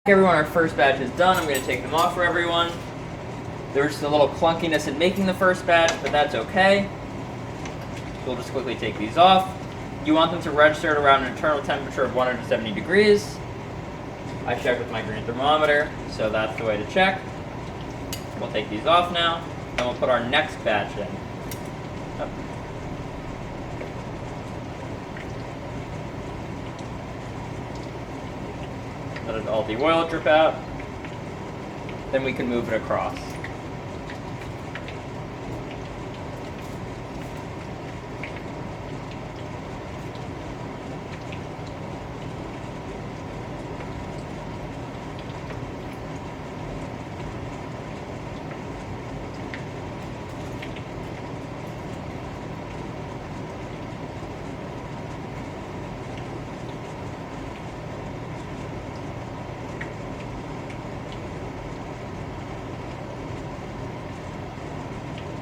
Everyone, our first batch is done. I'm going to take them off for everyone. There's just a little clunkiness in making the first batch, but that's okay. We'll just quickly take these off. You want them to register at around an internal temperature of 170 degrees. I checked with my green thermometer, so that's the way to check. We'll take these off now, and we'll put our next batch in. Let all the oil drip out. Then we can move it across.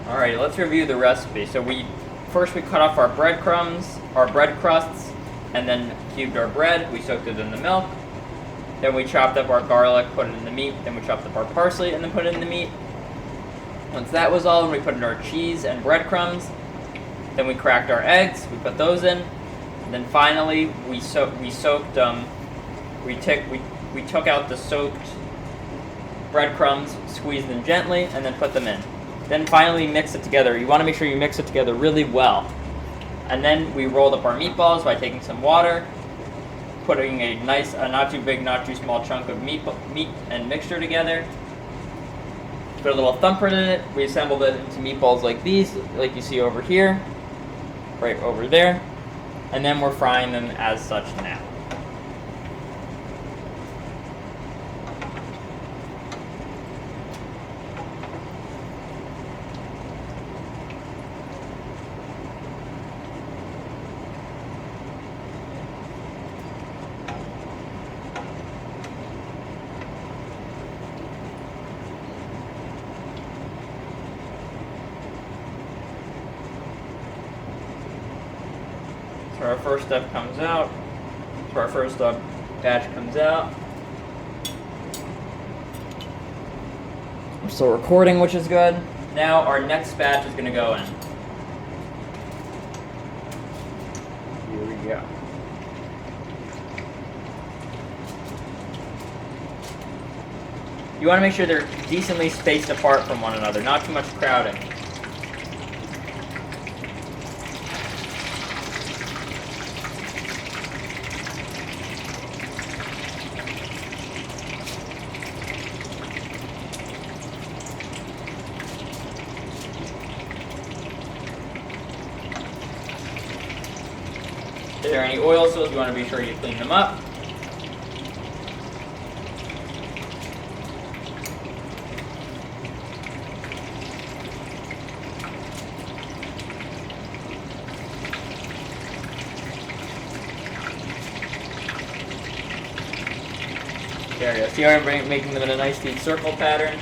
Alright, let's review the recipe. So first we cut off our breadcrumbs, our bread crusts, and then cubed our bread. We soaked it in the milk. Then we chopped up our garlic, put it in the meat. Then we chopped up our parsley and then put it in the meat. Once that was all, we put in our cheese and breadcrumbs. Then we cracked our eggs. We put those in. And then finally, we took out the soaked breadcrumbs, squeezed them gently, and then put them in. Then finally mix it together. You want to make sure you mix it together really well. And then we rolled up our meatballs by taking some water, putting a nice, not too big, not too small chunk of meat and mixture together. Put a little thumbprint in it. We assembled it into meatballs like these, like you see over here, right over there. And then we're frying them as such now. So our first step comes out. So our first batch comes out. We're still recording, which is good. Now our next batch is going to go in. Here we go. You want to make sure they're decently spaced apart from one another, not too much crowding. If there are any oil spills, you want to be sure you clean them up. There we go. See how I'm making them in a nice neat circle pattern?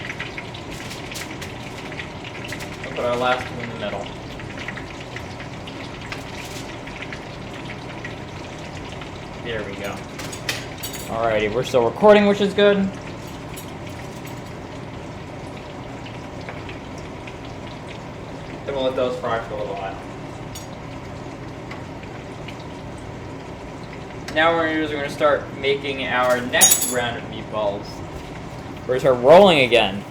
We'll put our last one in the middle. There we go. Alrighty, we're still recording, which is good. Then we'll let those fry for a little while. Now what we're going to start making our next round of meatballs. We're going to start rolling again.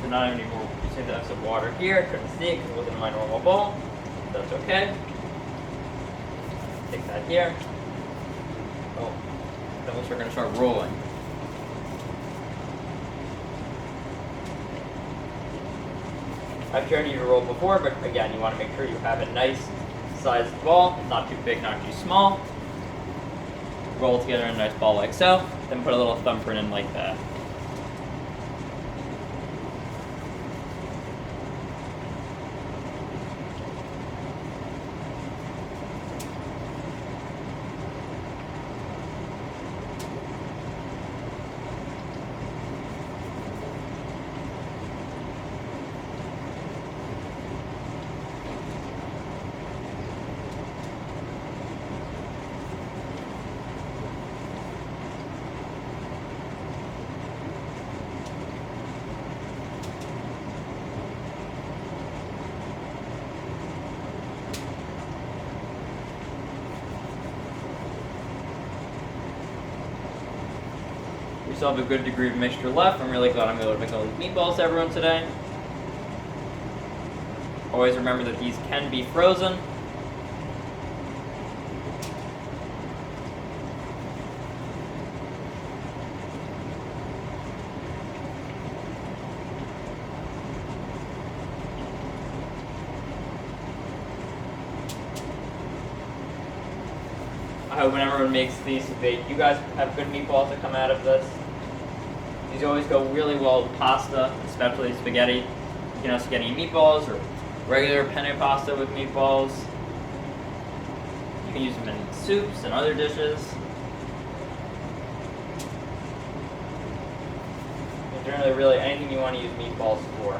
Not any more. Just need to have some water here. I couldn't see it because it wasn't in my normal bowl. That's okay. Take that here. Oh, then we're going to start rolling. I've shown you to roll before, but again, you want to make sure you have a nice sized ball, not too big, not too small. Roll together in a nice ball like so. Then put a little thumbprint in like that. We still have a good degree of mixture left. I'm really glad I'm able to make all these meatballs to everyone today. Always remember that these can be frozen. I hope when everyone makes these, you guys have good meatballs that come out of this. These always go really well with pasta, especially spaghetti. You can have spaghetti and meatballs or regular penne pasta with meatballs. You can use them in soups and other dishes. Generally, really anything you want to use meatballs for.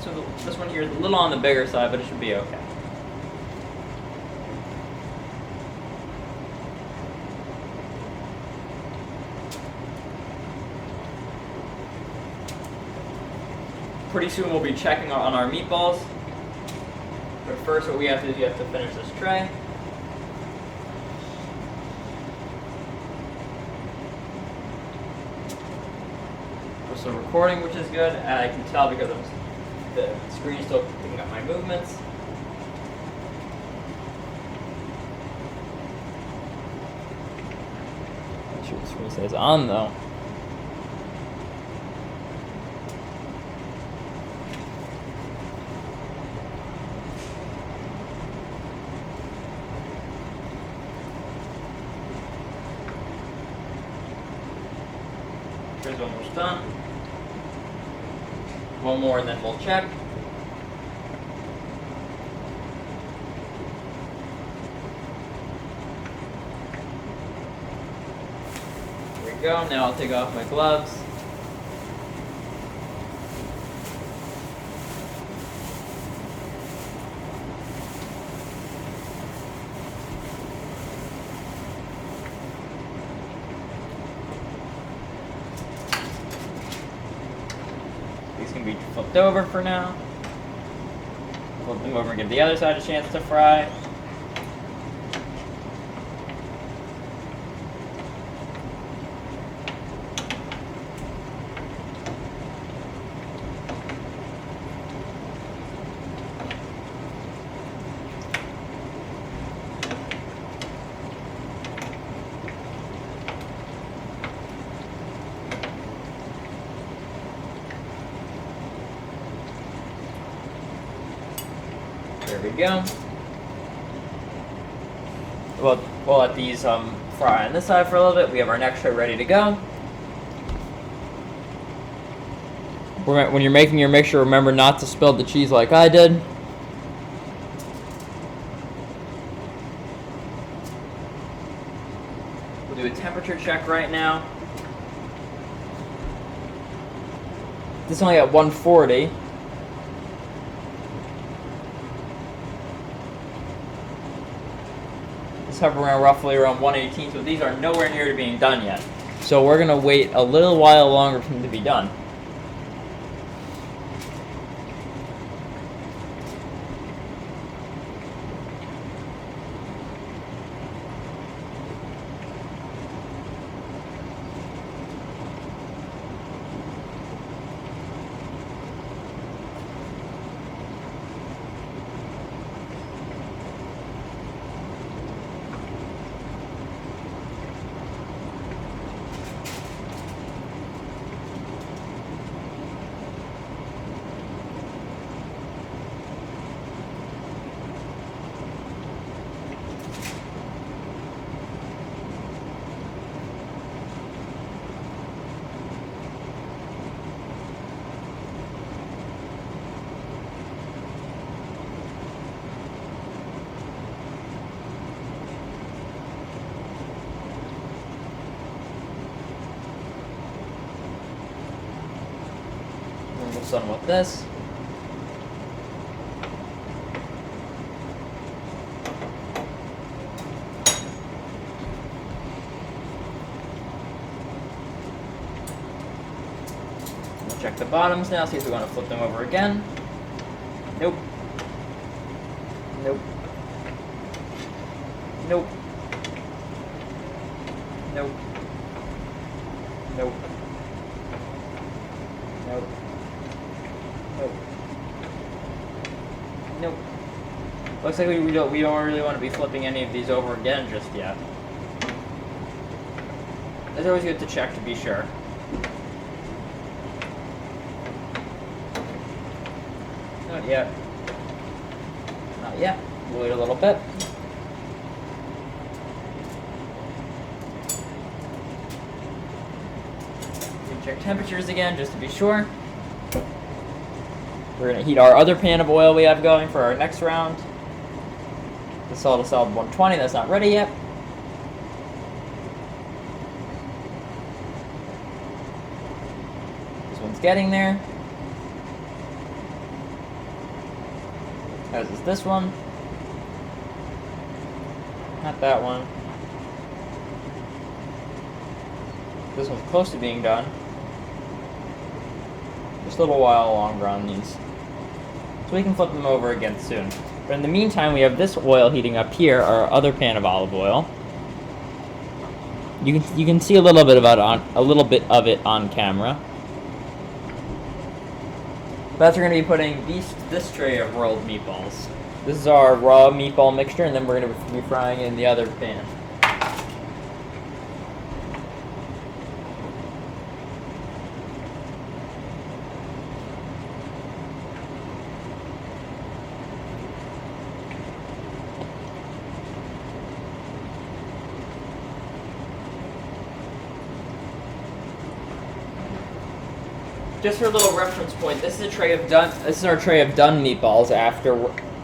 So this one here is a little on the bigger side, but it should be okay. Pretty soon we'll be checking on our meatballs. But first what we have to do is you have to finish this tray. We're still recording, which is good. And I can tell because the screen is still picking up my movements. Make sure the screen stays on though. Here's almost done. One more and then we'll check. There we go. Now I'll take off my gloves. These can be flipped over for now. Flip them over and give the other side a chance to fry. There we go. We'll let these fry on this side for a little bit. We have our next tray ready to go. When you're making your mixture, remember not to spill the cheese like I did. We'll do a temperature check right now. This is only at 140. Hovering roughly around 118, so these are nowhere near to being done yet. So we're going to wait a little while longer for them to be done. Almost done with this. check the bottoms now, see if we want to flip them over again. Nope. Nope. Nope. Nope. Nope. Nope. Nope. Nope. Looks like we don't really want to be flipping any of these over again just yet. It's always good to check to be sure. Not yet. Not yet. We'll wait a little bit. Check temperatures again just to be sure. We're going to heat our other pan of oil we have going for our next round. The solid 120, that's not ready yet. This one's getting there. As is this one. Not that one. This one's close to being done. Just a little while longer on these. So we can flip them over again soon. But in the meantime, we have this oil heating up here, our other pan of olive oil. You can see a little bit of it on camera. That's we're going to be putting this tray of rolled meatballs. This is our raw meatball mixture, and then we're going to be frying in the other pan. Just for a little reference point, this is our tray of done meatballs after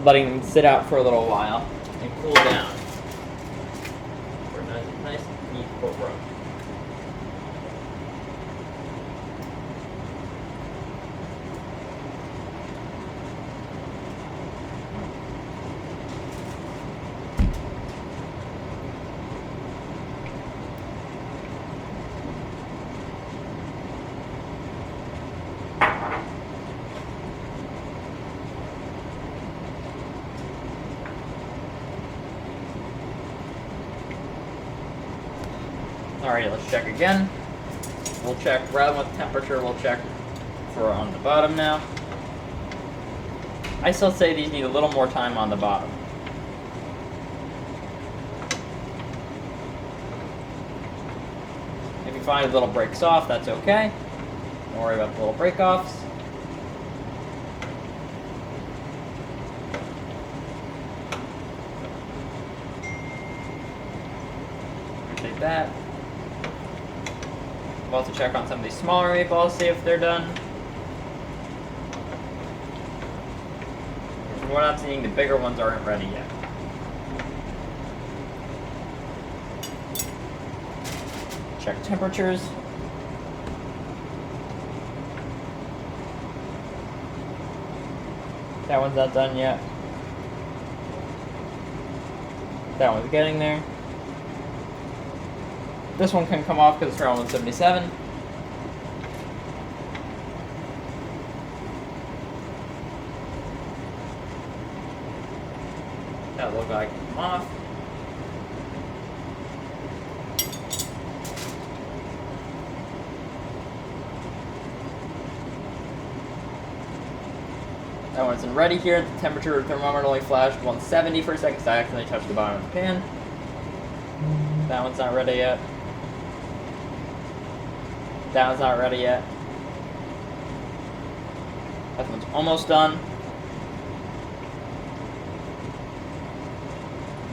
letting them sit out for a little while and cool down. For a nice neat cold roast. Alright, let's check again. We'll check, rather than with temperature, we'll check for on the bottom now. I still say these need a little more time on the bottom. If you find a little breaks off, that's okay. Don't worry about the little break-offs. Take that. We'll also check on some of these smaller meatballs, see if they're done. From what I'm seeing, the bigger ones aren't ready yet. Check temperatures. That one's not done yet. That one's getting there. This one can come off because it's around 177. That looks like it can come off. That one isn't ready here. The temperature of the thermometer only flashed 170 for a second, so I accidentally touched the bottom of the pan. That one's not ready yet. That one's not ready yet. That one's almost done.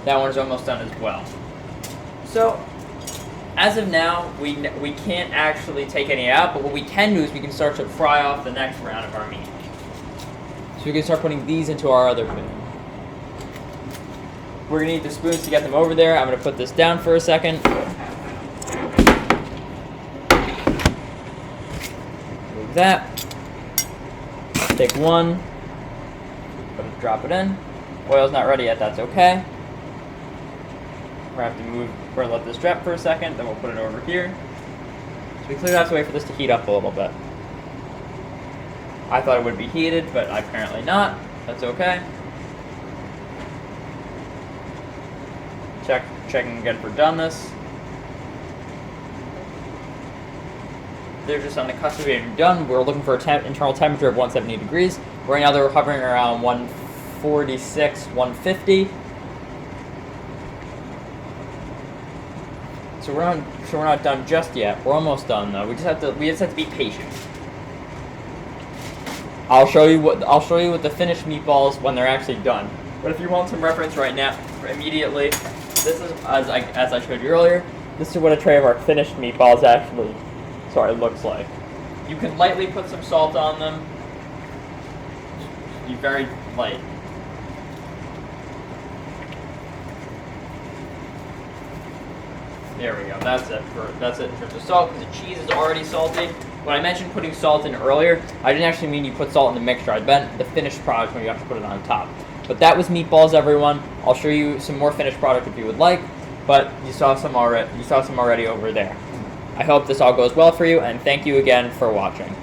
That one's almost done as well. So, as of now, we can't actually take any out, but what we can do is we can start to fry off the next round of our meat. So we can start putting these into our other pan. We're going to need the spoons to get them over there. I'm going to put this down for a second. Move that. Take one. Drop it in. Oil's not ready yet, that's okay. We're going to have to move, we're going to let this drop for a second, then we'll put it over here. So we clearly have to wait for this to heat up a little bit. I thought it would be heated, but apparently not. That's okay. Checking again for doneness. They're just on the cusp of being done. We're looking for an internal temperature of 170 degrees. Right now they're hovering around 146, 150. So we're not done just yet. We're almost done though. We just have to be patient. I'll show you with the finished meatballs when they're actually done. But if you want some reference right now, immediately, this is as I showed you earlier. This is what a tray of our finished meatballs actually, looks like. You can lightly put some salt on them. Be very light. There we go. That's it in terms of salt, because the cheese is already salty. When I mentioned putting salt in earlier, I didn't actually mean you put salt in the mixture. I meant the finished product when you have to put it on top. But that was meatballs, everyone. I'll show you some more finished product if you would like, but you saw some already over there. I hope this all goes well for you, and thank you again for watching.